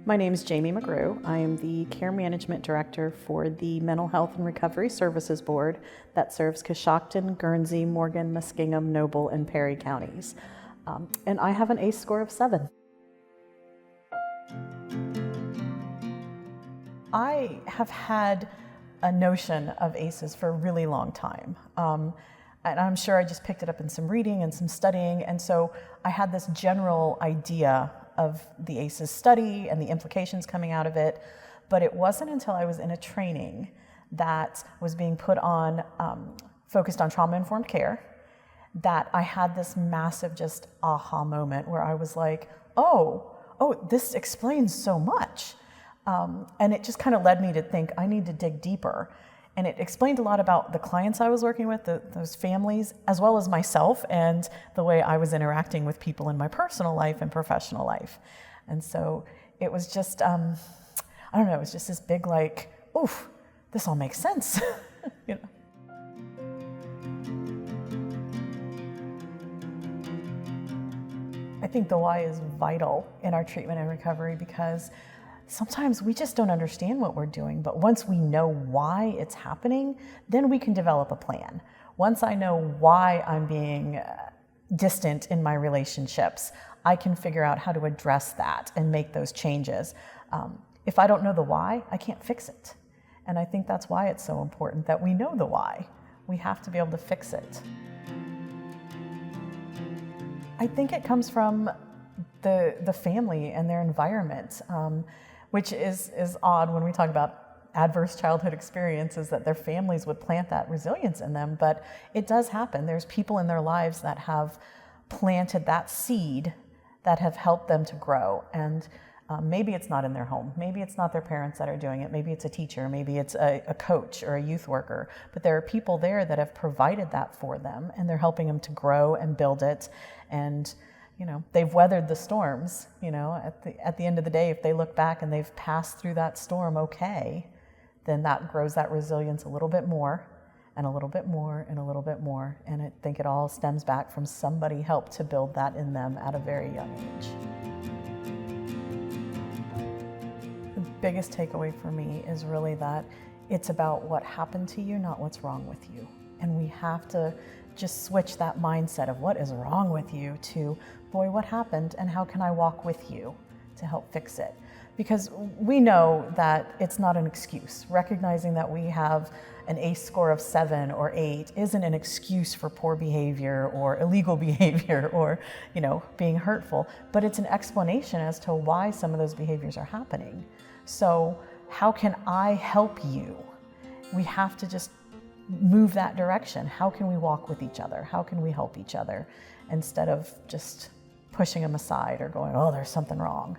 My name is Jamie McGrew. I am the Care Management Director for the Mental Health and Recovery Services Board that serves Coshocton, Guernsey, Morgan, Muskingum, Noble, and Perry counties. And I have an ACE score of 7. I have had a notion of ACEs for a really long time. And I'm sure I just picked it up in some reading and some studying. And so I had this general idea of the ACEs study and the implications coming out of it. But it wasn't until I was in a training that was being put on, focused on trauma-informed care, that I had this massive just aha moment where I was like, oh, this explains so much. And it just kind of led me to think I need to dig deeper. And it explained a lot about the clients I was working with, those families, as well as myself and the way I was interacting with people in my personal life and professional life. And so it was just, I don't know, it was just this big like, oof, this all makes sense. You know? I think the why is vital in our treatment and recovery because sometimes we just don't understand what we're doing, but once we know why it's happening, then we can develop a plan. Once I know why I'm being distant in my relationships, I can figure out how to address that and make those changes. If I don't know the why, I can't fix it. And I think that's why it's so important that we know the why. We have to be able to fix it. I think it comes from the family and their environment. Which is odd when we talk about adverse childhood experiences, that their families would plant that resilience in them, but it does happen. There's people in their lives that have planted that seed that have helped them to grow. And maybe it's not in their home. Maybe it's not their parents that are doing it. Maybe it's a teacher. Maybe it's a coach or a youth worker. But there are people there that have provided that for them, and they're helping them to grow and build it. And you know, they've weathered the storms. You know, at the end of the day, if they look back and they've passed through that storm okay, then that grows that resilience a little bit more and a little bit more and a little bit more. And I think it all stems back from somebody helped to build that in them at a very young age. The biggest takeaway for me is really that it's about what happened to you, not what's wrong with you. And we have to just switch that mindset of what is wrong with you to, boy, what happened and how can I walk with you to help fix it? Because we know that it's not an excuse. Recognizing that we have an ACE score of 7 or 8 isn't an excuse for poor behavior or illegal behavior or, you know, being hurtful, but it's an explanation as to why some of those behaviors are happening. So how can I help you? We have to just move that direction. How can we walk with each other? How can we help each other instead of just pushing them aside or going, oh, there's something wrong?